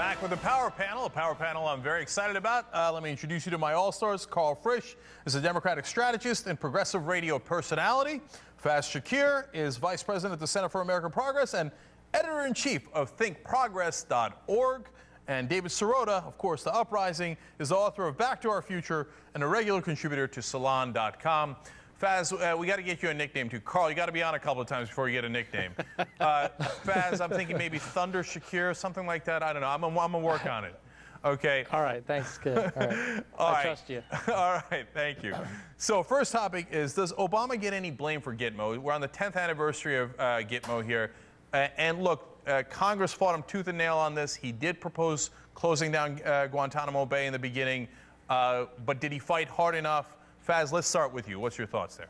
Back with the Power Panel, a Power Panel I'm very excited about. Let me introduce you to my all-stars. Carl Frisch is a Democratic strategist and progressive radio personality. Faz Shakir is vice president at the Center for American Progress and editor-in-chief of thinkprogress.org. And David Sirota, of course, the Uprising, is the author of Back to Our Future and a regular contributor to Salon.com. Faz, we got to get you a nickname too. Carl, you got to be on a couple of times before you get a nickname. Faz, I'm thinking maybe Thunder Shakir, something like that. I don't know. I'm gonna work on it. Okay. All right. Thanks. Good. All right. I trust you. All right. Thank you. So first topic is, does Obama get any blame for Gitmo? We're on the 10th anniversary of Gitmo here. And look, Congress fought him tooth and nail on this. He did propose closing down Guantanamo Bay in the beginning. But did he fight hard enough? Faz, let's start with you. What's your thoughts there?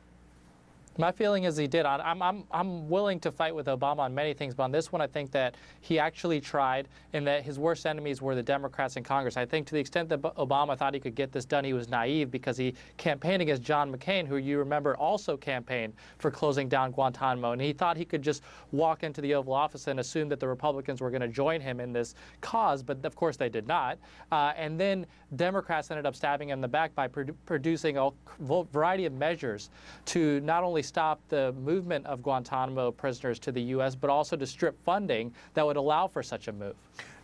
My feeling is he did. I'm willing to fight with Obama on many things, but on this one, I think that he actually tried, and that his worst enemies were the Democrats in Congress. I think to the extent that Obama thought he could get this done, he was naive, because he campaigned against John McCain, who you remember also campaigned for closing down Guantanamo, and he thought he could just walk into the Oval Office and assume that the Republicans were going to join him in this cause, but of course they did not. And then Democrats ended up stabbing him in the back by producing a variety of measures to not only stop the movement of Guantanamo prisoners to the U.S., but also to strip funding that would allow for such a move.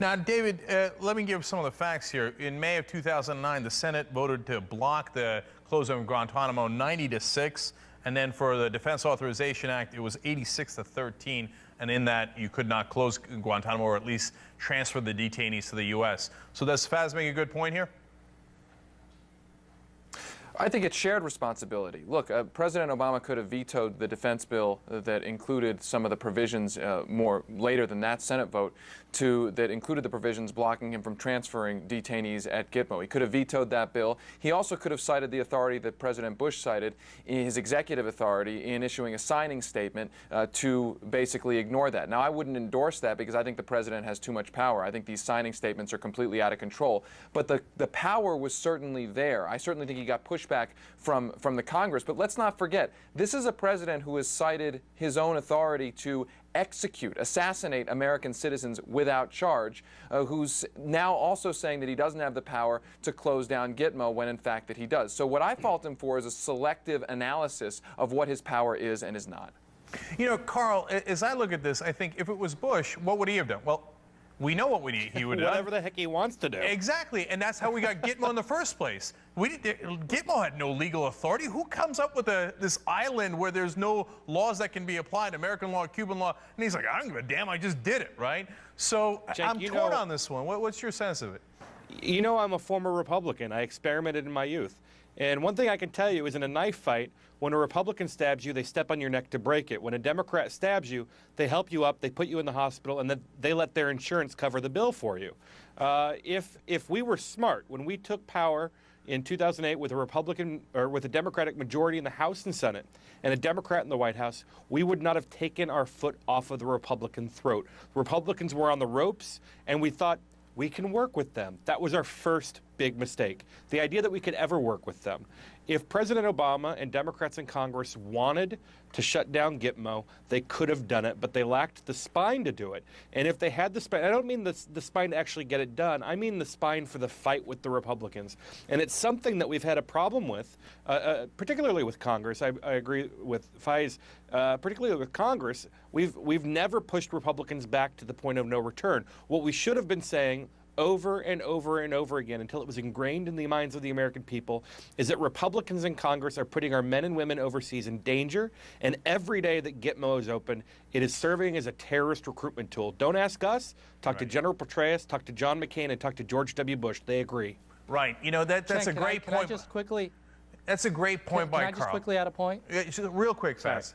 Now, David, let me give some of the facts here. In May of 2009, the Senate voted to block the closing of Guantanamo 90-6, and then for the Defense Authorization Act, it was 86-13, and in that you could not close Guantanamo, or at least transfer the detainees to the U.S. So does Faz make a good point here? I think it's shared responsibility. Look, President Obama could have vetoed the defense bill that included some of the provisions more later than that Senate vote that included the provisions blocking him from transferring detainees at Gitmo. He could have vetoed that bill. He also could have cited the authority that President Bush cited, in his executive authority, in issuing a signing statement to basically ignore that. Now, I wouldn't endorse that because I think the president has too much power. I think these signing statements are completely out of control. But the power was certainly there. I certainly think he got pushback from the Congress. But let's not forget, this is a president who has cited his own authority to assassinate American citizens without charge, who's now also saying that he doesn't have the power to close down Gitmo when in fact that he does. So what I fault him for is a selective analysis of what his power is and is not. You know, Carl, as I look at this, I think if it was Bush, what would he have done? Well, we know what he would do. Whatever the heck he wants to do. Exactly, and that's how we got Gitmo in the first place. Gitmo had no legal authority. Who comes up with this island where there's no laws that can be applied, American law, Cuban law? And he's like, I don't give a damn, I just did it, right? So Jake, I'm torn on this one. What's your sense of it? You know, I'm a former Republican. I experimented in my youth. And one thing I can tell you is, in a knife fight, when a Republican stabs you, they step on your neck to break it. When a Democrat stabs you, they help you up, they put you in the hospital, and then they let their insurance cover the bill for you. If we were smart, when we took power in 2008 with a Democratic majority in the House and Senate and a Democrat in the White House, we would not have taken our foot off of the Republican throat. Republicans were on the ropes, and we thought, we can work with them. That was our first big mistake. The idea that we could ever work with them. If President Obama and Democrats in Congress wanted to shut down Gitmo, they could have done it, but they lacked the spine to do it. And if they had the spine, I don't mean the spine to actually get it done, I mean the spine for the fight with the Republicans. And it's something that we've had a problem with, particularly with Congress. I agree with Faiz, particularly with Congress. We've never pushed Republicans back to the point of no return. What we should have been saying over and over and over again, until it was ingrained in the minds of the American people, is that Republicans in Congress are putting our men and women overseas in danger, and every day that Gitmo is open, it is serving as a terrorist recruitment tool. Don't ask us. Talk to General Petraeus, talk to John McCain, and talk to George W. Bush. They agree. Right. You know, that's a great point. Can I just quickly... That's a great point by Carl. Can I just quickly add a point? Real quick, Faz.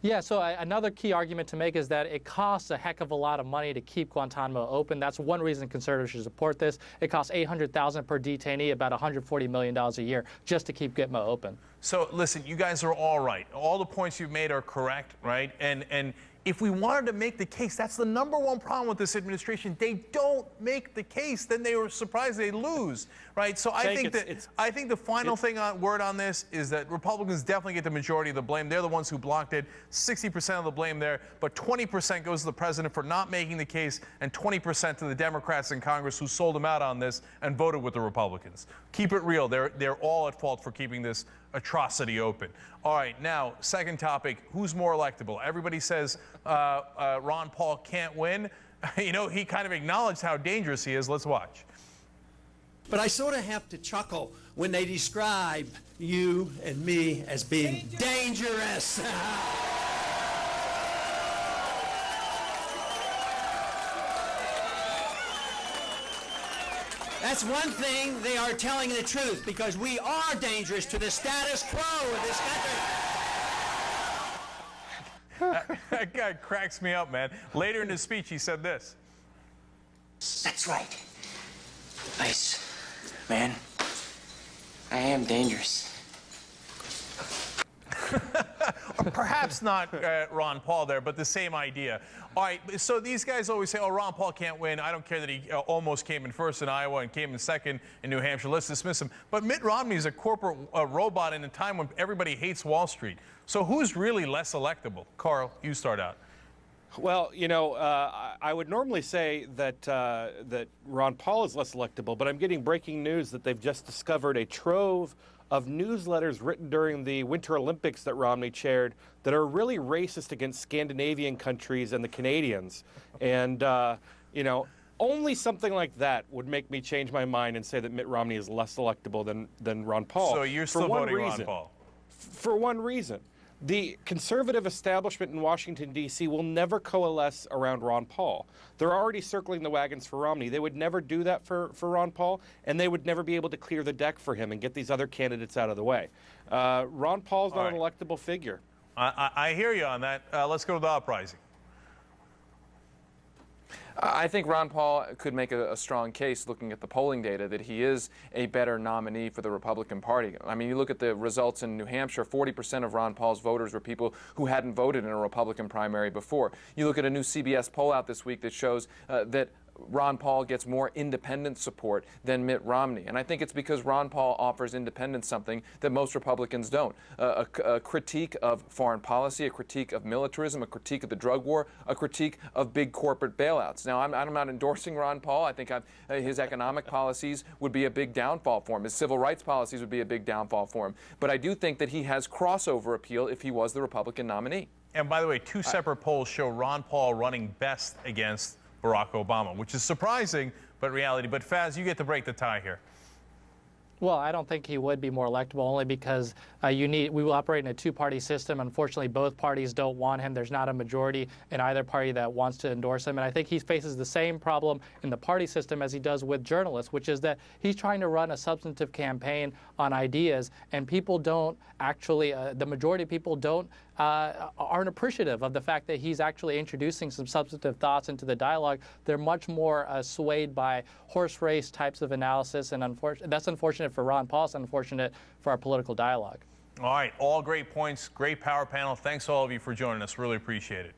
Yeah, so another key argument to make is that it costs a heck of a lot of money to keep Guantanamo open. That's one reason conservatives should support this. It costs $800,000 per detainee, about $140 million a year, just to keep Gitmo open. So listen, you guys are all right. All the points you've made are correct, right? And if we wanted to make the case, that's the #1 problem with this administration. They don't make the case. Then they were surprised they lose, right? So I think the final word on this is that Republicans definitely get the majority of the blame. They're the ones who blocked it. 60% of the blame there, but 20% goes to the president for not making the case, and 20% to the Democrats in Congress who sold him out on this and voted with the Republicans. Keep it real. They're all at fault for keeping this atrocity open. All right, now, second topic, who's more electable? Everybody says Ron Paul can't win. You know, he kind of acknowledged how dangerous he is. Let's watch. But I sort of have to chuckle when they describe you and me as being dangerous. That's one thing, they are telling the truth, because we are dangerous to the status quo of this country. That guy cracks me up, man. Later in his speech, he said this. That's right. Ice, man, I am dangerous. Perhaps not Ron Paul there, but the same idea. All right, so these guys always say, oh, Ron Paul can't win. I don't care that he almost came in first in Iowa and came in second in New Hampshire. Let's dismiss him. But Mitt Romney is a corporate robot in a time when everybody hates Wall Street. So who's really less electable? Carl, you start out. Well, you know, I would normally say that that Ron Paul is less electable, but I'm getting breaking news that they've just discovered a trove of newsletters written during the Winter Olympics that Romney chaired that are really racist against Scandinavian countries and the Canadians. And, you know, only something like that would make me change my mind and say that Mitt Romney is less electable than Ron Paul. So you're still voting Ron Paul? For one reason. The conservative establishment in Washington, D.C. will never coalesce around Ron Paul. They're already circling the wagons for Romney. They would never do that for Ron Paul, and they would never be able to clear the deck for him and get these other candidates out of the way. Ron Paul's not an electable figure. I hear you on that. Let's go to the uprising. I think Ron Paul could make a strong case, looking at the polling data, that he is a better nominee for the Republican Party. I mean, you look at the results in New Hampshire, 40% of Ron Paul's voters were people who hadn't voted in a Republican primary before. You look at a new CBS poll out this week that shows that Ron Paul gets more independent support than Mitt Romney. And I think it's because Ron Paul offers independents something that most Republicans don't. A critique of foreign policy, a critique of militarism, a critique of the drug war, a critique of big corporate bailouts. Now, I'm not endorsing Ron Paul. I think his economic policies would be a big downfall for him. His civil rights policies would be a big downfall for him. But I do think that he has crossover appeal if he was the Republican nominee. And by the way, two separate polls show Ron Paul running best against Barack Obama, which is surprising, but reality. But Faz, you get to break the tie here. Well, I don't think he would be more electable, only because we will operate in a two-party system. Unfortunately, both parties don't want him. There's not a majority in either party that wants to endorse him. And I think he faces the same problem in the party system as he does with journalists, which is that he's trying to run a substantive campaign on ideas, and people don't actually, the majority of people aren't appreciative of the fact that he's actually introducing some substantive thoughts into the dialogue. They're much more swayed by horse race types of analysis, and that's unfortunate for Ron Paul. It's unfortunate for our political dialogue. All right, all great points, great power panel. Thanks all of you for joining us. Really appreciate it.